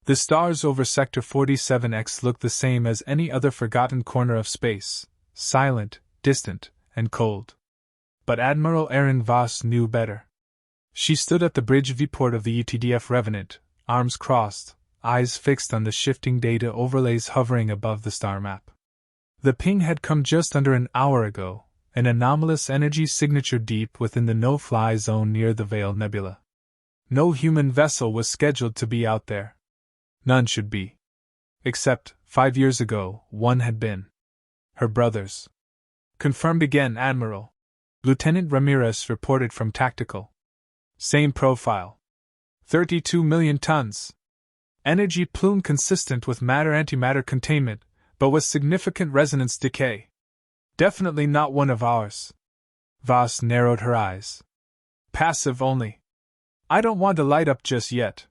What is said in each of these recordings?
The stars over Sector 47X looked the same as any other forgotten corner of space, silent, distant, and cold. But Admiral Erin Voss knew better. She stood at the bridge viewport of the UTDF Revenant, arms crossed, eyes fixed on the shifting data overlays hovering above the star map. The ping had come just under an hour ago, an anomalous energy signature deep within the no-fly zone near the Veil Nebula. No human vessel was scheduled to be out there. None should be. Except, 5 years ago, one had been. Her brothers. Confirmed again, Admiral. Lieutenant Ramirez reported from Tactical. Same profile. 32 million tons. Energy plume consistent with matter-antimatter containment, but with significant resonance decay. Definitely not one of ours. Voss narrowed her eyes. Passive only. I don't want to light up just yet.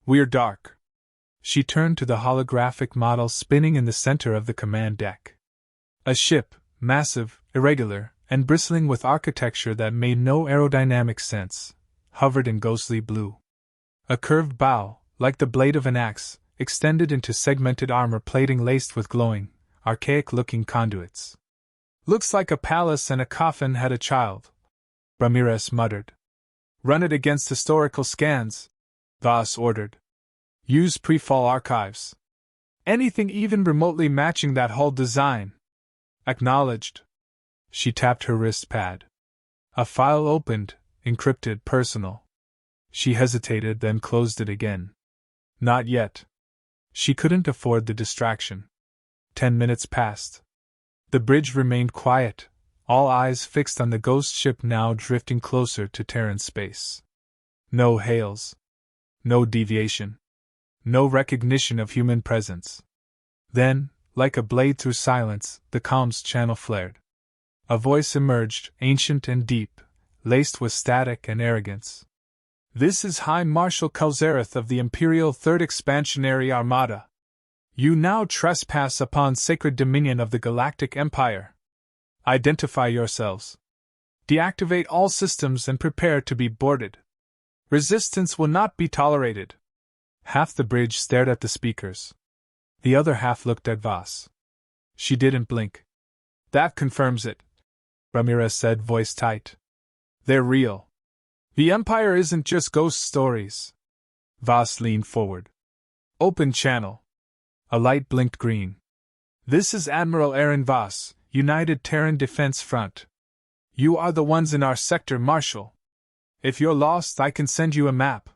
We're dark. She turned to the holographic model spinning in the center of the command deck. A ship, massive, irregular, and bristling with architecture that made no aerodynamic sense, hovered in ghostly blue. A curved bow, like the blade of an axe, extended into segmented armor plating laced with glowing, archaic-looking conduits. Looks like a palace and a coffin had a child, Ramirez muttered. Run it against historical scans, Voss ordered. Use pre-fall archives. Anything even remotely matching that hull design. Acknowledged. She tapped her wrist pad. A file opened, encrypted, personal. She hesitated, then closed it again. Not yet. She couldn't afford the distraction. 10 minutes passed. The bridge remained quiet, all eyes fixed on the ghost ship now drifting closer to Terran space. No hails. No deviation. No recognition of human presence. Then, like a blade through silence, the comms channel flared. A voice emerged, ancient and deep, laced with static and arrogance. This is High Marshal Kelzareth of the Imperial Third Expansionary Armada. You now trespass upon sacred dominion of the Galactic Empire. Identify yourselves. Deactivate all systems and prepare to be boarded. Resistance will not be tolerated. Half the bridge stared at the speakers. The other half looked at Voss. She didn't blink. That confirms it, Ramirez said, voice tight. They're real. The Empire isn't just ghost stories. Voss leaned forward. Open channel. A light blinked green. This is Admiral Erin Voss, United Terran Defense Front. You are the ones in our sector, Marshal. If you're lost, I can send you a map.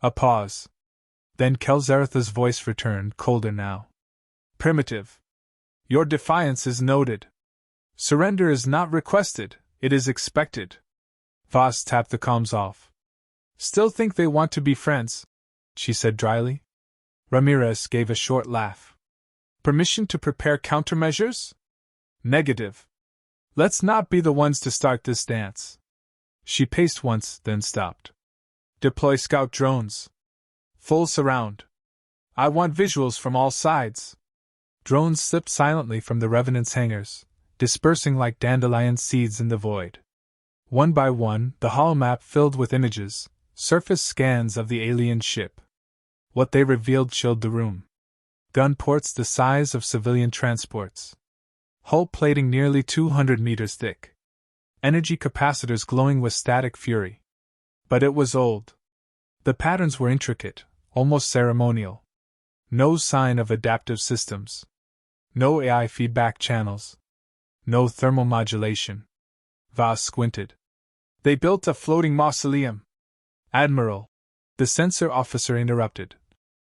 A pause. Then Kelzareth's voice returned, colder now. Primitive. Your defiance is noted. Surrender is not requested, it is expected. Voss tapped the comms off. Still think they want to be friends, she said dryly. Ramirez gave a short laugh. Permission to prepare countermeasures? Negative. Let's not be the ones to start this dance. She paced once, then stopped. Deploy scout drones. Full surround. I want visuals from all sides. Drones slipped silently from the Revenant's hangars, dispersing like dandelion seeds in the void. One by one, the holomap filled with images, surface scans of the alien ship. What they revealed chilled the room. Gun ports the size of civilian transports. Hull plating nearly 200 meters thick. Energy capacitors glowing with static fury. But it was old. The patterns were intricate, almost ceremonial. No sign of adaptive systems. No AI feedback channels. No thermal modulation. Voss squinted. They built a floating mausoleum. Admiral, the sensor officer interrupted.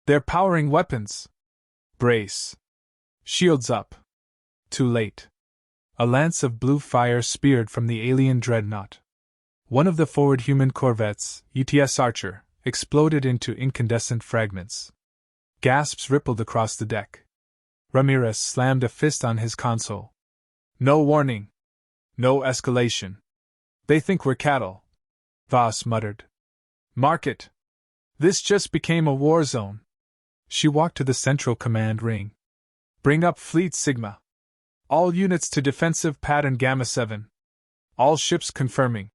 They're powering weapons. Brace. Shields up. Too late. A lance of blue fire speared from the alien dreadnought. One of the forward human corvettes, UTS Archer, exploded into incandescent fragments. Gasps rippled across the deck. Ramirez slammed a fist on his console. No warning. No escalation. They think we're cattle, Voss muttered. Mark it. This just became a war zone. She walked to the central command ring. Bring up Fleet Sigma. All units to defensive pattern Gamma 7. All ships confirming.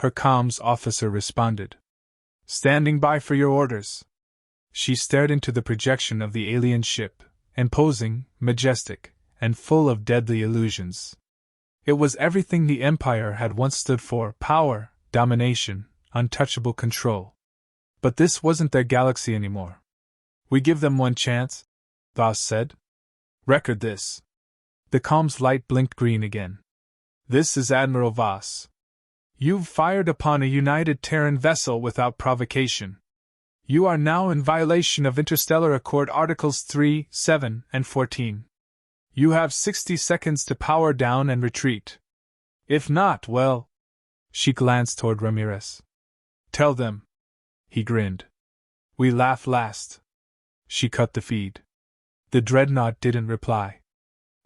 Her comms officer responded. Standing by for your orders. She stared into the projection of the alien ship, imposing, majestic, and full of deadly illusions. It was everything the Empire had once stood for: power, domination, untouchable control. But this wasn't their galaxy anymore. "We give them one chance," Voss said. "Record this." The comms light blinked green again. "This is Admiral Voss. You've fired upon a United Terran vessel without provocation. You are now in violation of Interstellar Accord Articles 3, 7, and 14. You have 60 seconds to power down and retreat. If not, well..." She glanced toward Ramirez. "Tell them." He grinned. "We laugh last." She cut the feed. The dreadnought didn't reply.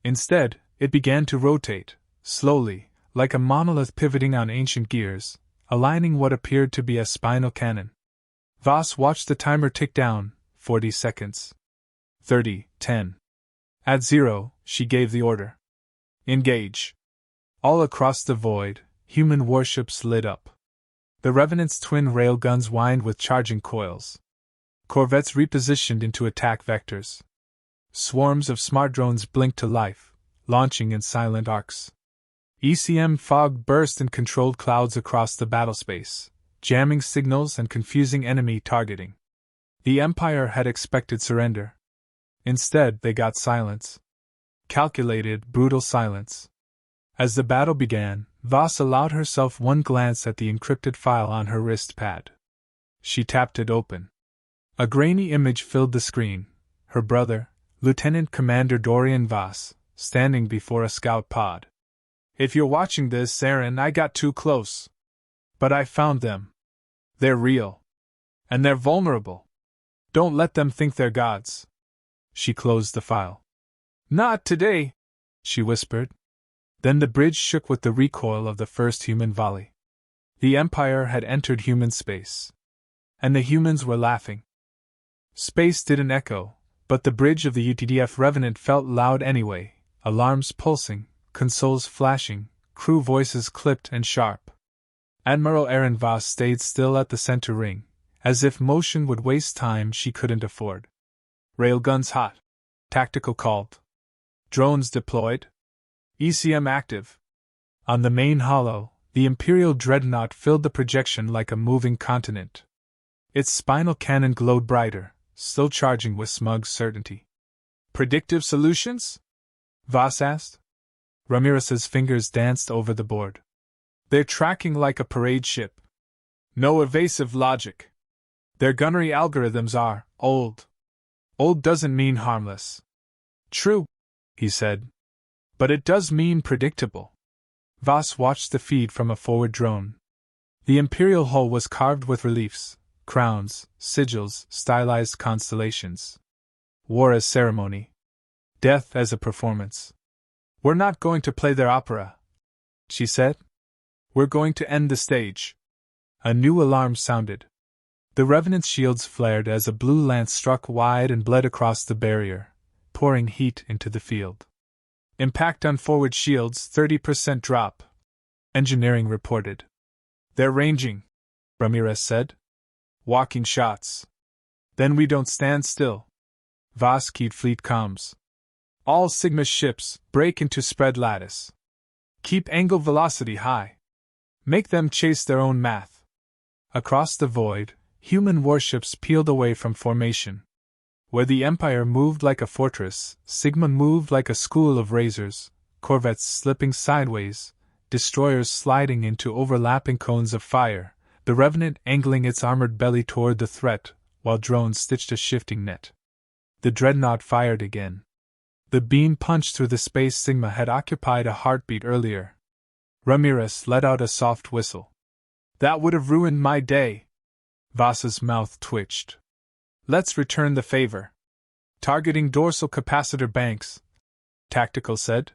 Instead, it began to rotate, slowly, like a monolith pivoting on ancient gears, aligning what appeared to be a spinal cannon. Voss watched the timer tick down. 40 seconds. 30, 10. At 0, she gave the order. "Engage." All across the void, human warships lit up. The Revenant's twin railguns whined with charging coils. Corvettes repositioned into attack vectors. Swarms of smart drones blinked to life, launching in silent arcs. ECM fog burst in controlled clouds across the battlespace, jamming signals and confusing enemy targeting. The Empire had expected surrender. Instead, they got silence. Calculated, brutal silence. As the battle began, Voss allowed herself one glance at the encrypted file on her wrist pad. She tapped it open. A grainy image filled the screen: her brother, Lieutenant Commander Dorian Voss, standing before a scout pod. "If you're watching this, Aaron, I got too close. But I found them. They're real. And they're vulnerable. Don't let them think they're gods." She closed the file. "Not today," she whispered. Then the bridge shook with the recoil of the first human volley. The Empire had entered human space. And the humans were laughing. Space didn't echo, but the bridge of the UTDF Revenant felt loud anyway, alarms pulsing, consoles flashing, crew voices clipped and sharp. Admiral Aaron Voss stayed still at the center ring, as if motion would waste time she couldn't afford. "Railguns hot," Tactical called. "Drones deployed. ECM active." On the main hollow, the Imperial dreadnought filled the projection like a moving continent. Its spinal cannon glowed brighter, still charging with smug certainty. "Predictive solutions?" Voss asked. Ramirez's fingers danced over the board. "They're tracking like a parade ship. No evasive logic. Their gunnery algorithms are old. Old doesn't mean harmless." "True," he said. "But it does mean predictable." Voss watched the feed from a forward drone. The Imperial hull was carved with reliefs, crowns, sigils, stylized constellations. War as ceremony. Death as a performance. "We're not going to play their opera," she said. "We're going to end the stage." A new alarm sounded. The Revenant's shields flared as a blue lance struck wide and bled across the barrier, pouring heat into the field. "Impact on forward shields, 30% drop," engineering reported. "They're ranging," Ramirez said. "Walking shots." "Then we don't stand still." Voss keyed fleet comms. "All Sigma ships, break into spread lattice. Keep angle velocity high. Make them chase their own math." Across the void, human warships peeled away from formation. Where the Empire moved like a fortress, Sigma moved like a school of razors, corvettes slipping sideways, destroyers sliding into overlapping cones of fire, the Revenant angling its armored belly toward the threat, while drones stitched a shifting net. The dreadnought fired again. The beam punched through the space Sigma had occupied a heartbeat earlier. Ramirez let out a soft whistle. "That would have ruined my day." Voss's mouth twitched. "Let's return the favor." "Targeting dorsal capacitor banks," Tactical said.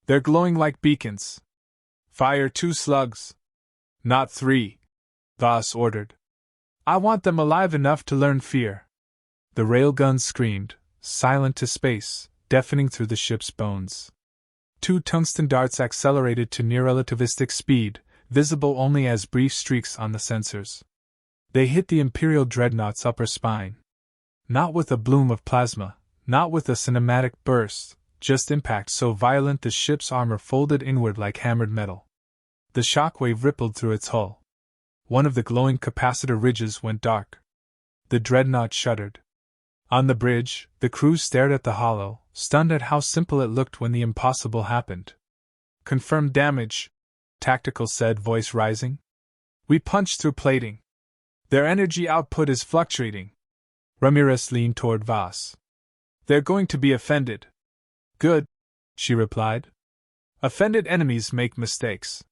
"They're glowing like beacons. Fire 2 slugs." "Not 3," Voss ordered. "I want them alive enough to learn fear." The railguns screamed, silent to space, deafening through the ship's bones. 2 tungsten darts accelerated to near-relativistic speed, visible only as brief streaks on the sensors. They hit the Imperial dreadnought's upper spine. Not with a bloom of plasma, not with a cinematic burst, just impact so violent the ship's armor folded inward like hammered metal. The shockwave rippled through its hull. One of the glowing capacitor ridges went dark. The dreadnought shuddered. On the bridge, the crew stared at the hollow, stunned at how simple it looked when the impossible happened. Confirmed damage, Tactical said, voice rising. We punched through plating. Their energy output is fluctuating. Ramirez leaned toward Voss. They're going to be offended. Good, she replied. Offended enemies make mistakes.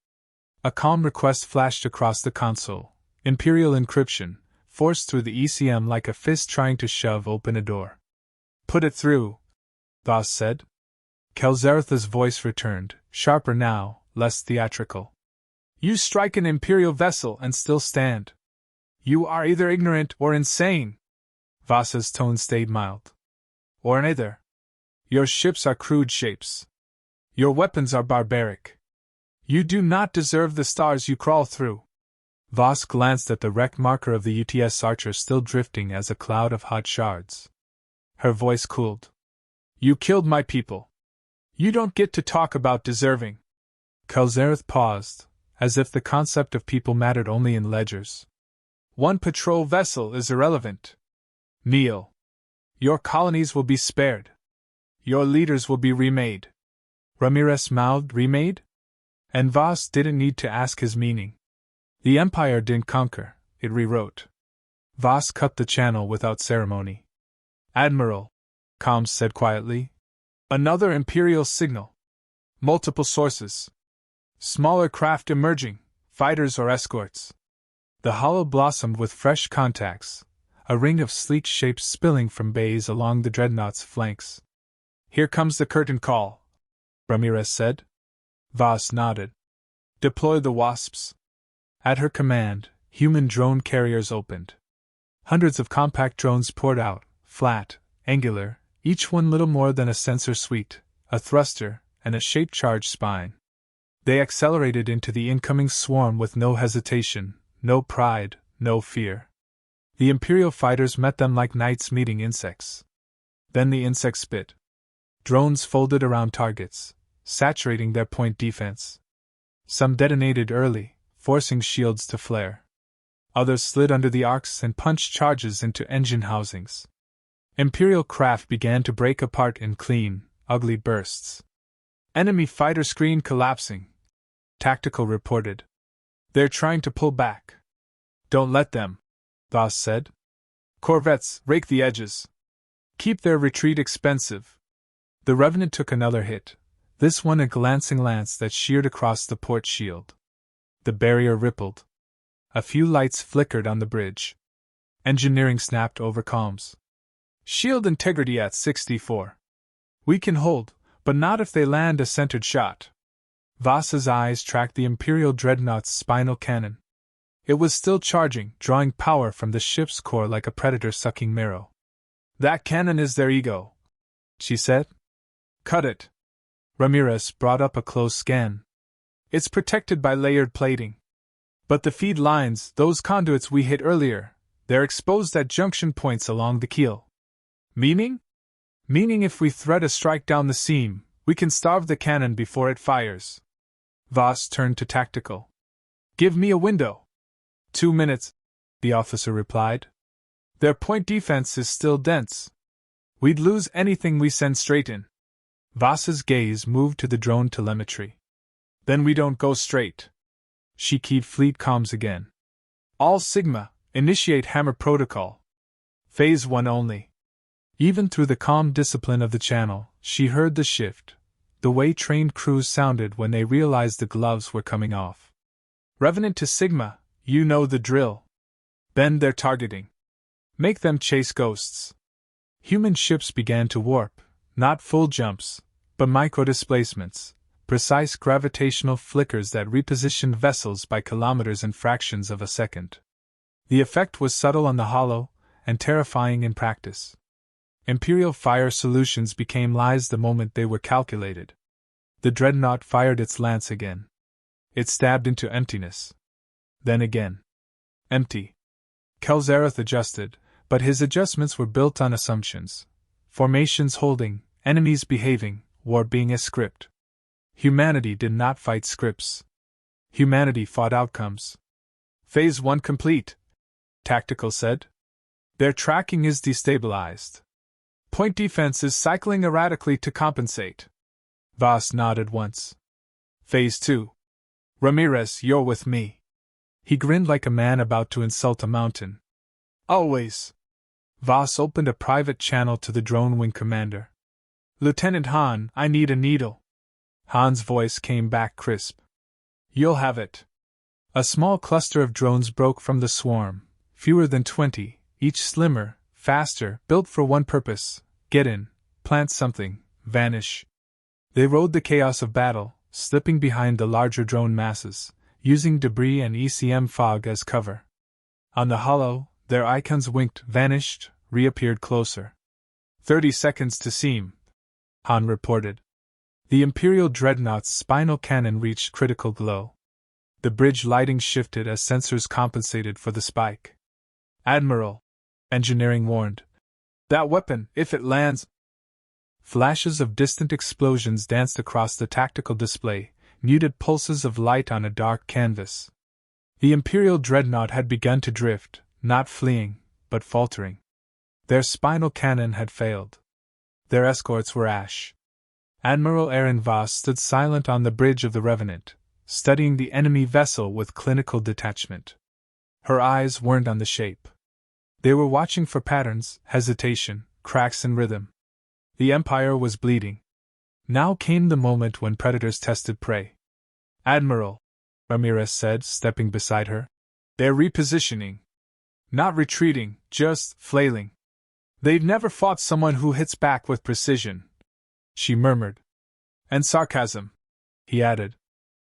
A calm request flashed across the console. Imperial encryption, forced through the ECM like a fist trying to shove open a door. Put it through, Voss said. Kelzaretha's voice returned, sharper now, less theatrical. You strike an Imperial vessel and still stand. You are either ignorant or insane. Voss's tone stayed mild. Or neither. Your ships are crude shapes. Your weapons are barbaric. You do not deserve the stars you crawl through. Voss glanced at the wreck marker of the UTS Archer still drifting as a cloud of hot shards. Her voice cooled. You killed my people. You don't get to talk about deserving. Kelzareth paused, as if the concept of people mattered only in ledgers. One patrol vessel is irrelevant. Kneel. Your colonies will be spared. Your leaders will be remade. Ramirez mouthed, remade? And Voss didn't need to ask his meaning. The Empire didn't conquer, it rewrote. Voss cut the channel without ceremony. Admiral, comms said quietly. Another Imperial signal. Multiple sources. Smaller craft emerging, fighters or escorts. The hollow blossomed with fresh contacts, a ring of sleek shapes spilling from bays along the dreadnought's flanks. Here comes the curtain call, Ramirez said. Voss nodded. Deploy the Wasps. At her command, human drone carriers opened. Hundreds of compact drones poured out, flat, angular, each one little more than a sensor suite, a thruster, and a shape-charged spine. They accelerated into the incoming swarm with no hesitation, no pride, no fear. The Imperial fighters met them like knights meeting insects. Then the insects spit. Drones folded around targets, saturating their point defense. Some detonated early, forcing shields to flare. Others slid under the arcs and punched charges into engine housings. Imperial craft began to break apart in clean, ugly bursts. Enemy fighter screen collapsing, Tactical reported. They're trying to pull back. Don't let them, Voss said. Corvettes, rake the edges. Keep their retreat expensive. The Revenant took another hit, this one a glancing lance that sheared across the port shield. The barrier rippled. A few lights flickered on the bridge. Engineering snapped over comms. Shield integrity at 64. We can hold, but not if they land a centered shot. Voss's eyes tracked the Imperial dreadnought's spinal cannon. It was still charging, drawing power from the ship's core like a predator sucking marrow. That cannon is their ego, she said. Cut it. Ramirez brought up a close scan. It's protected by layered plating. But the feed lines, those conduits we hit earlier, they're exposed at junction points along the keel. Meaning? Meaning if we thread a strike down the seam, we can starve the cannon before it fires. Voss turned to Tactical. Give me a window. 2 minutes, the officer replied. Their point defense is still dense. We'd lose anything we send straight in. Voss's gaze moved to the drone telemetry. Then we don't go straight. She keyed fleet comms again. All Sigma, initiate hammer protocol. Phase 1 only. Even through the calm discipline of the channel, she heard the shift, the way trained crews sounded when they realized the gloves were coming off. Revenant to Sigma, you know the drill. Bend their targeting. Make them chase ghosts. Human ships began to warp, not full jumps, but micro-displacements, precise gravitational flickers that repositioned vessels by kilometers and fractions of a second. The effect was subtle on the hollow, and terrifying in practice. Imperial fire solutions became lies the moment they were calculated. The dreadnought fired its lance again. It stabbed into emptiness. Then again. Empty. Kelzareth adjusted, but his adjustments were built on assumptions. Formations holding, enemies behaving, war being a script. Humanity did not fight scripts. Humanity fought outcomes. Phase 1 complete, Tactical said. Their tracking is destabilized. Point defense is cycling erratically to compensate. Voss nodded once. Phase 2. Ramirez, you're with me. He grinned like a man about to insult a mountain. Always. Voss opened a private channel to the drone wing commander. Lieutenant Han, I need a needle. Han's voice came back crisp. You'll have it. A small cluster of drones broke from the swarm, fewer than 20, each slimmer, faster, built for one purpose: get in, plant something, vanish. They rode the chaos of battle, slipping behind the larger drone masses, using debris and ECM fog as cover. On the hollow, their icons winked, vanished, reappeared closer. 30 seconds to seam, Han reported. The Imperial Dreadnought's spinal cannon reached critical glow. The bridge lighting shifted as sensors compensated for the spike. Admiral, engineering warned. That weapon, if it lands. Flashes of distant explosions danced across the tactical display, muted pulses of light on a dark canvas. The Imperial Dreadnought had begun to drift, not fleeing, but faltering. Their spinal cannon had failed. Their escorts were ash. Admiral Aaron Voss stood silent on the bridge of the Revenant, studying the enemy vessel with clinical detachment. Her eyes weren't on the shape. They were watching for patterns, hesitation, cracks in rhythm. The Empire was bleeding. Now came the moment when predators tested prey. Admiral, Ramirez said, stepping beside her. They're repositioning. Not retreating, just flailing. They've never fought someone who hits back with precision, she murmured. And sarcasm, he added.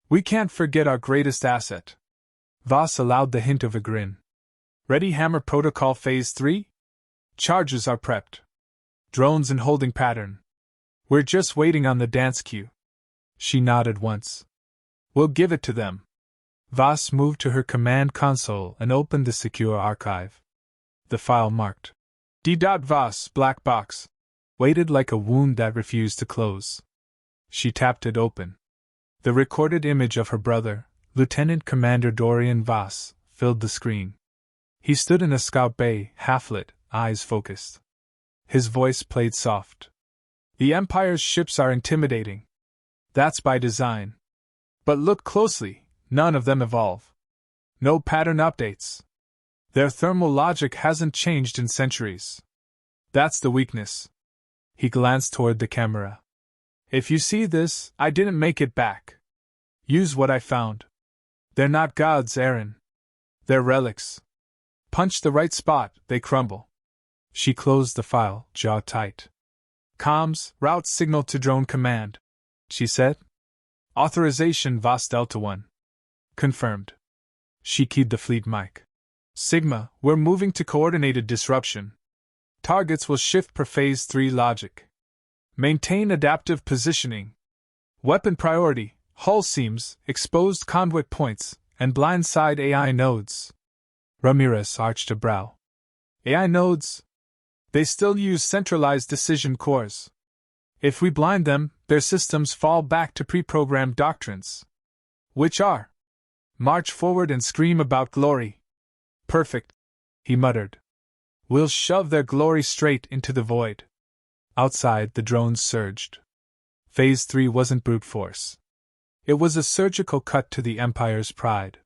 We can't forget our greatest asset. Voss allowed the hint of a grin. Ready hammer protocol phase 3? Charges are prepped. Drones in holding pattern. We're just waiting on the dance cue. She nodded once. We'll give it to them. Voss moved to her command console and opened the secure archive. The file marked D. Voss, black box, waited like a wound that refused to close. She tapped it open. The recorded image of her brother, Lieutenant Commander Dorian Voss, filled the screen. He stood in a scout bay, half-lit, eyes focused. His voice played soft. The Empire's ships are intimidating. That's by design. But look closely, none of them evolve. No pattern updates. Their thermal logic hasn't changed in centuries. That's the weakness. He glanced toward the camera. If you see this, I didn't make it back. Use what I found. They're not gods, Aaron. They're relics. Punch the right spot, they crumble. She closed the file, jaw tight. Comms, route signal to drone command, she said. Authorization Voss Delta 1. Confirmed. She keyed the fleet mic. Sigma, we're moving to coordinated disruption. Targets will shift per phase 3 logic. Maintain adaptive positioning. Weapon priority, hull seams, exposed conduit points, and blindside AI nodes. Ramirez arched a brow. AI nodes? They still use centralized decision cores. If we blind them, their systems fall back to pre-programmed doctrines. Which are? March forward and scream about glory. Perfect, he muttered. We'll shove their glory straight into the void. Outside, the drones surged. Phase 3 wasn't brute force. It was a surgical cut to the Empire's pride.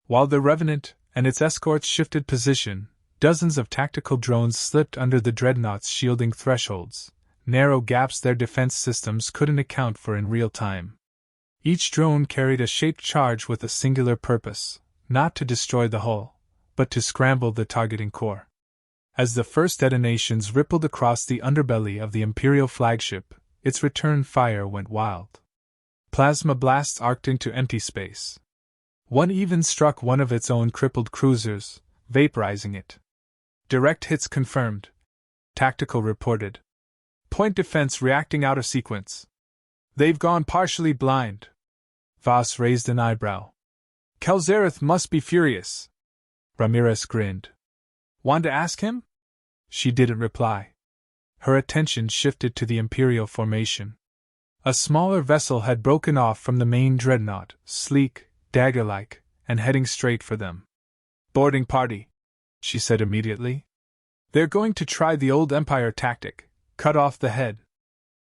While the Revenant and its escorts shifted position, dozens of tactical drones slipped under the Dreadnought's shielding thresholds, narrow gaps their defense systems couldn't account for in real time. Each drone carried a shaped charge with a singular purpose, not to destroy the hull, but to scramble the targeting core. As the first detonations rippled across the underbelly of the Imperial flagship, its return fire went wild. Plasma blasts arced into empty space. One even struck one of its own crippled cruisers, vaporizing it. Direct hits confirmed, Tactical reported. Point defense reacting out of sequence. They've gone partially blind. Voss raised an eyebrow. Kelzareth must be furious. Ramirez grinned. Want to ask him? She didn't reply. Her attention shifted to the Imperial formation. A smaller vessel had broken off from the main dreadnought, sleek, dagger-like, and heading straight for them. "Boarding party," she said immediately. "They're going to try the old Empire tactic, cut off the head."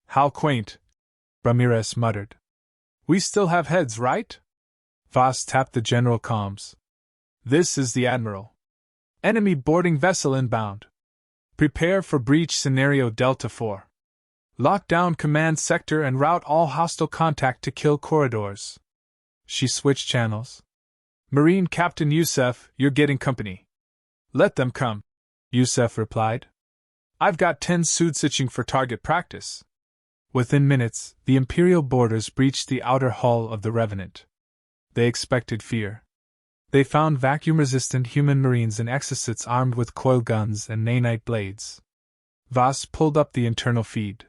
"How quaint," Ramirez muttered. "We still have heads, right?" Voss tapped the general comms. "This is the Admiral. Enemy boarding vessel inbound. Prepare for breach scenario Delta 4. Lock down command sector and route all hostile contact to kill corridors." She switched channels. "Marine Captain Youssef, you're getting company." "Let them come," Youssef replied. "I've got 10 suits itching for target practice." Within minutes, the Imperial boarders breached the outer hull of the Revenant. They expected fear. They found vacuum-resistant human marines and exocets armed with coil guns and nanite blades. Voss pulled up the internal feed.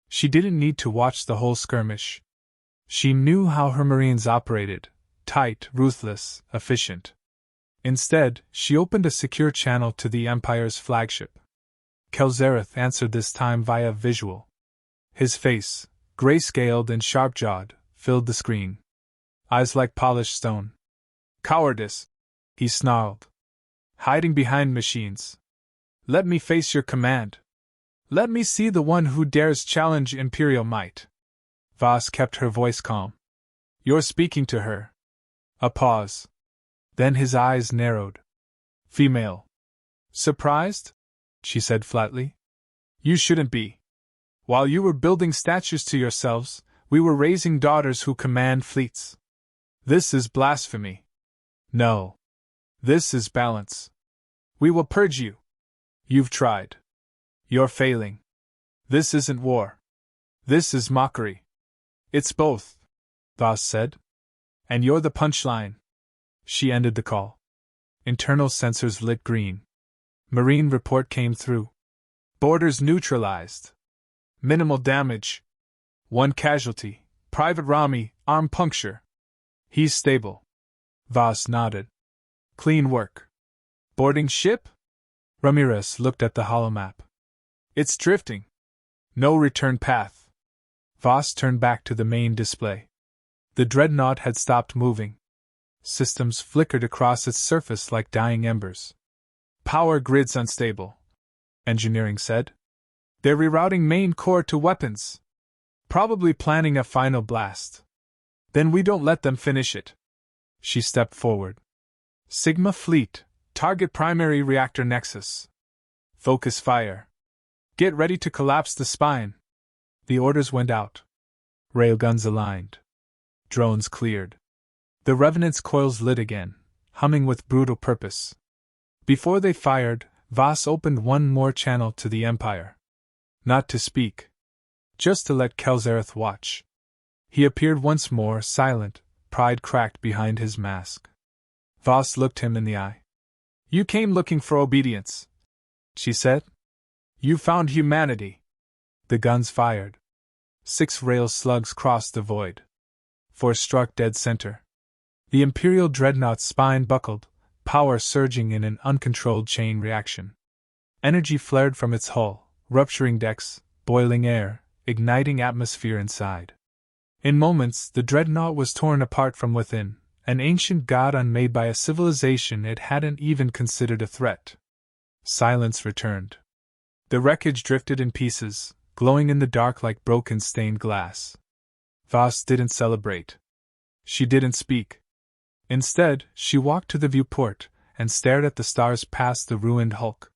She didn't need to watch the whole skirmish. She knew how her marines operated: tight, ruthless, efficient. Instead, she opened a secure channel to the Empire's flagship. Kelzareth answered this time via visual. His face, gray-scaled and sharp-jawed, filled the screen. Eyes like polished stone. "Cowardice," he snarled. "Hiding behind machines. Let me face your command. Let me see the one who dares challenge Imperial might." Voss kept her voice calm. "You're speaking to her." A pause. Then his eyes narrowed. "Female. Surprised?" she said flatly. "You shouldn't be. While you were building statues to yourselves, we were raising daughters who command fleets. This is blasphemy. No. This is balance. We will purge you. You've tried. You're failing. This isn't war. This is mockery." "It's both," Voss said. "And you're the punchline." She ended the call. Internal sensors lit green. Marine report came through. "Boarders neutralized. Minimal damage. 1 casualty, Private Rami, arm puncture. He's stable." Voss nodded. "Clean work. Boarding ship?" Ramirez looked at the holomap. "It's drifting. No return path." Voss turned back to the main display. The dreadnought had stopped moving. Systems flickered across its surface like dying embers. "Power grid's unstable," engineering said. "They're rerouting main core to weapons. Probably planning a final blast. Then we don't let them finish it." She stepped forward. "Sigma Fleet, target primary reactor nexus. Focus fire. Get ready to collapse the spine." The orders went out. Railguns aligned. Drones cleared. The Revenant's coils lit again, humming with brutal purpose. Before they fired, Voss opened one more channel to the Empire. Not to speak. Just to let Kelzareth watch. He appeared once more, silent, pride cracked behind his mask. Voss looked him in the eye. "You came looking for obedience," she said. "You found humanity." The guns fired. 6 rail slugs crossed the void. 4 struck dead center. The Imperial dreadnought's spine buckled, power surging in an uncontrolled chain reaction. Energy flared from its hull, rupturing decks, boiling air, igniting atmosphere inside. In moments, the dreadnought was torn apart from within, an ancient god unmade by a civilization it hadn't even considered a threat. Silence returned. The wreckage drifted in pieces, glowing in the dark like broken stained glass. Voss didn't celebrate. She didn't speak. Instead, she walked to the viewport and stared at the stars past the ruined hulk.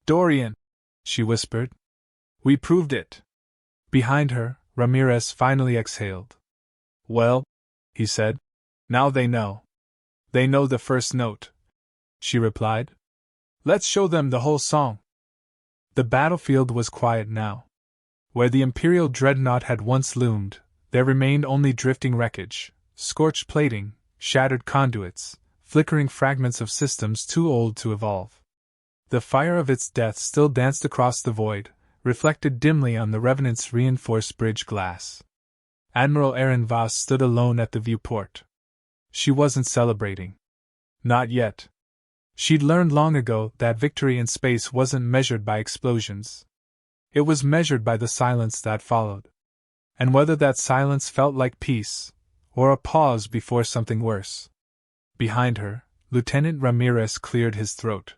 "Dorian," she whispered. "We proved it." Behind her, Ramirez finally exhaled. "Well," he said, "now they know. They know the first note." She replied. "Let's show them the whole song." The battlefield was quiet now. Where the Imperial dreadnought had once loomed, there remained only drifting wreckage, scorched plating, shattered conduits, flickering fragments of systems too old to evolve. The fire of its death still danced across the void, reflected dimly on the Revenant's reinforced bridge glass. Admiral Aaron Voss stood alone at the viewport. She wasn't celebrating. Not yet. She'd learned long ago that victory in space wasn't measured by explosions. It was measured by the silence that followed. And whether that silence felt like peace, or a pause before something worse. Behind her, Lieutenant Ramirez cleared his throat.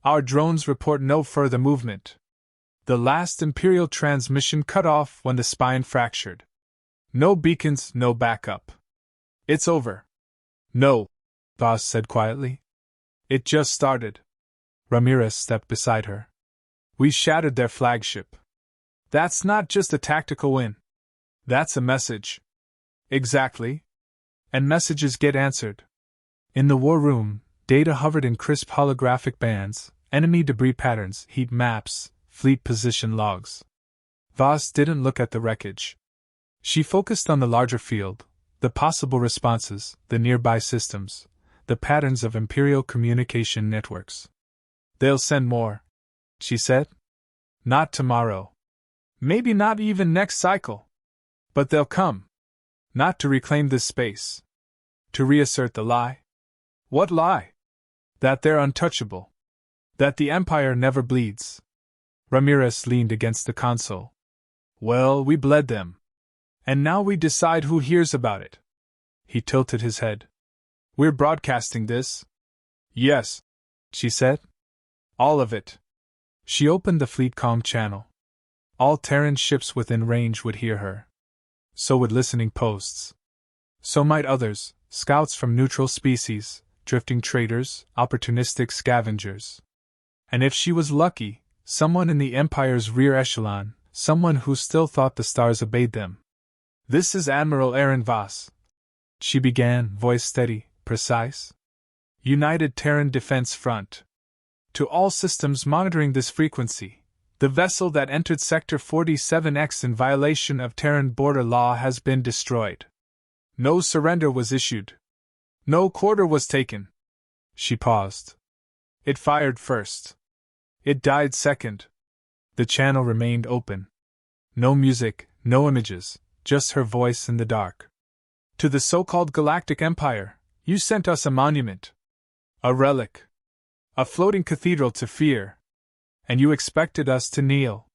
Our drones report no further movement. The last Imperial transmission cut off when the spine fractured. No beacons, no backup. It's over. No, Voss said quietly. It just started. Ramirez stepped beside her. We shattered their flagship. That's not just a tactical win. That's a message. Exactly. And messages get answered. In the war room, data hovered in crisp holographic bands, enemy debris patterns, heat maps, fleet position logs. Voss didn't look at the wreckage. She focused on the larger field, the possible responses, the nearby systems, the patterns of Imperial communication networks. They'll send more, she said. Not tomorrow. Maybe not even next cycle. But they'll come. Not to reclaim this space. To reassert the lie. What lie? That they're untouchable. That the Empire never bleeds. Ramirez leaned against the console. Well, we bled them. And now we decide who hears about it. He tilted his head. We're broadcasting this. Yes, she said. All of it. She opened the fleet comm channel. All Terran ships within range would hear her. So would listening posts. So might others, scouts from neutral species, drifting traders, opportunistic scavengers. And if she was lucky, someone in the Empire's rear echelon, someone who still thought the stars obeyed them. This is Admiral Aaron Voss. She began, voice steady, precise. United Terran Defense Front. To all systems monitoring this frequency, the vessel that entered Sector 47X in violation of Terran border law has been destroyed. No surrender was issued. No quarter was taken. She paused. It fired first. It died second. The channel remained open. No music, no images, just her voice in the dark. To the so-called Galactic Empire, you sent us a monument. A relic. A floating cathedral to fear. And you expected us to kneel.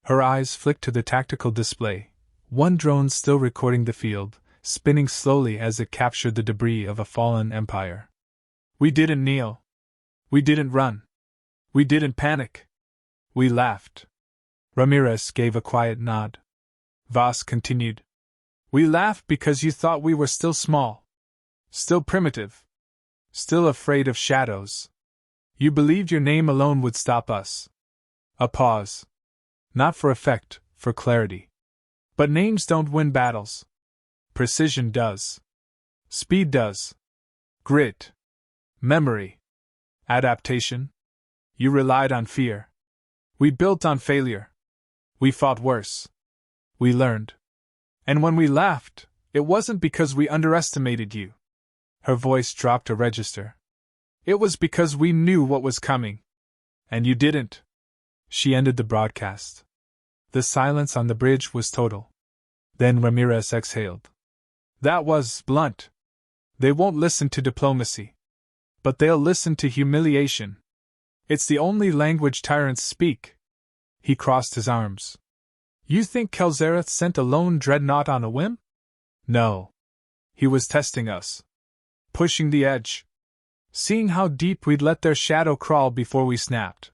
Her eyes flicked to the tactical display, one drone still recording the field, spinning slowly as it captured the debris of a fallen empire. We didn't kneel. We didn't run. We didn't panic. We laughed. Ramirez gave a quiet nod. Voss continued. We laughed because you thought we were still small. Still primitive. Still afraid of shadows. You believed your name alone would stop us. A pause. Not for effect, for clarity. But names don't win battles. Precision does. Speed does. Grit. Memory. Adaptation. You relied on fear. We built on failure. We fought worse. We learned. And when we laughed, it wasn't because we underestimated you. Her voice dropped a register. It was because we knew what was coming. And you didn't. She ended the broadcast. The silence on the bridge was total. Then Ramirez exhaled. That was blunt. They won't listen to diplomacy. But they'll listen to humiliation. It's the only language tyrants speak. He crossed his arms. You think Kelzareth sent a lone dreadnought on a whim? No. He was testing us. Pushing the edge. Seeing how deep we'd let their shadow crawl before we snapped.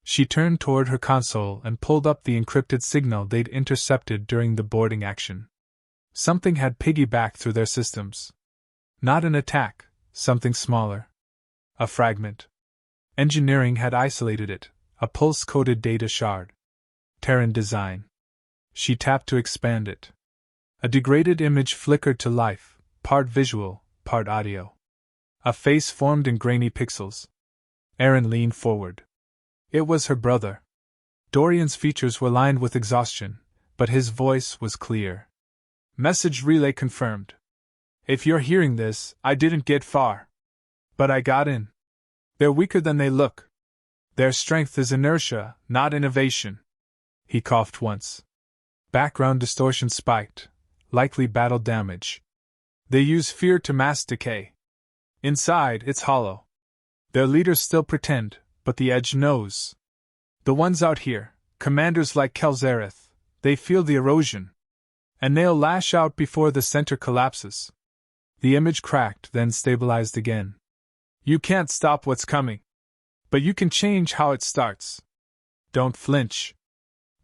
She turned toward her console and pulled up the encrypted signal they'd intercepted during the boarding action. Something had piggybacked through their systems. Not an attack, something smaller. A fragment. Engineering had isolated it, a pulse-coded data shard. Terran design. She tapped to expand it. A degraded image flickered to life, part visual, part audio. A face formed in grainy pixels. Aaron leaned forward. It was her brother. Dorian's features were lined with exhaustion, but his voice was clear. Message relay confirmed. If you're hearing this, I didn't get far. But I got in. They're weaker than they look. Their strength is inertia, not innovation. He coughed once. Background distortion spiked, likely battle damage. They use fear to mask decay. Inside, it's hollow. Their leaders still pretend, but the edge knows. The ones out here, commanders like Kelzareth, they feel the erosion. And they'll lash out before the center collapses. The image cracked, then stabilized again. You can't stop what's coming. But you can change how it starts. Don't flinch.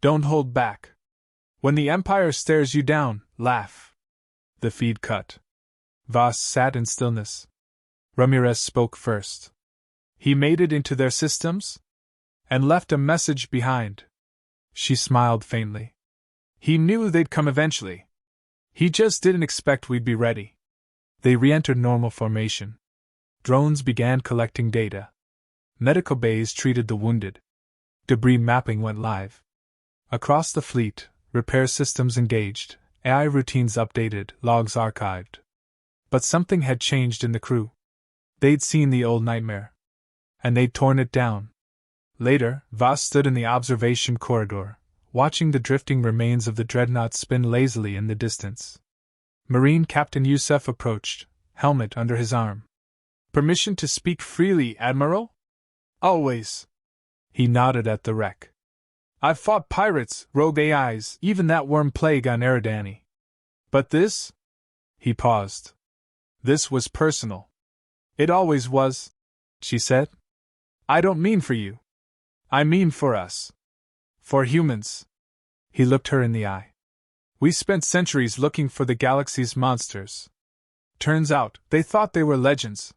Don't hold back. When the Empire stares you down, laugh. The feed cut. Voss sat in stillness. Ramirez spoke first. He made it into their systems? And left a message behind. She smiled faintly. He knew they'd come eventually. He just didn't expect we'd be ready. They re-entered normal formation. Drones began collecting data. Medical bays treated the wounded. Debris mapping went live. Across the fleet, repair systems engaged, AI routines updated, logs archived. But something had changed in the crew. They'd seen the old nightmare. And they'd torn it down. Later, Voss stood in the observation corridor, watching the drifting remains of the dreadnought spin lazily in the distance. Marine Captain Youssef approached, helmet under his arm. Permission to speak freely, Admiral? Always. He nodded at the wreck. I've fought pirates, rogue AIs, even that worm plague on Eridani. But this? He paused. This was personal. It always was, she said. I don't mean for you. I mean for us. For humans. He looked her in the eye. We spent centuries looking for the galaxy's monsters. Turns out, they thought they were legends.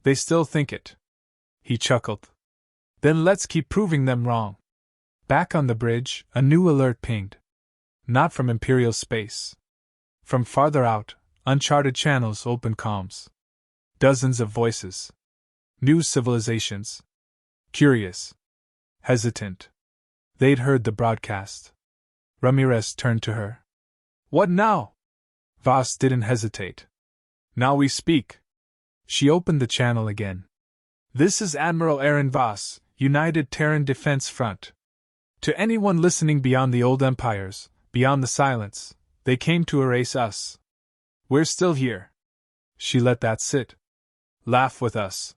They still think it. He chuckled. Then let's keep proving them wrong. Back on the bridge, a new alert pinged. Not from Imperial space. From farther out, uncharted channels opened comms. Dozens of voices. New civilizations. Curious. Hesitant. They'd heard the broadcast. Ramirez turned to her. What now? Voss didn't hesitate. Now we speak. She opened the channel again. This is Admiral Aaron Voss, United Terran Defense Front. To anyone listening beyond the old empires, beyond the silence, they came to erase us. We're still here. She let that sit. Laugh with us.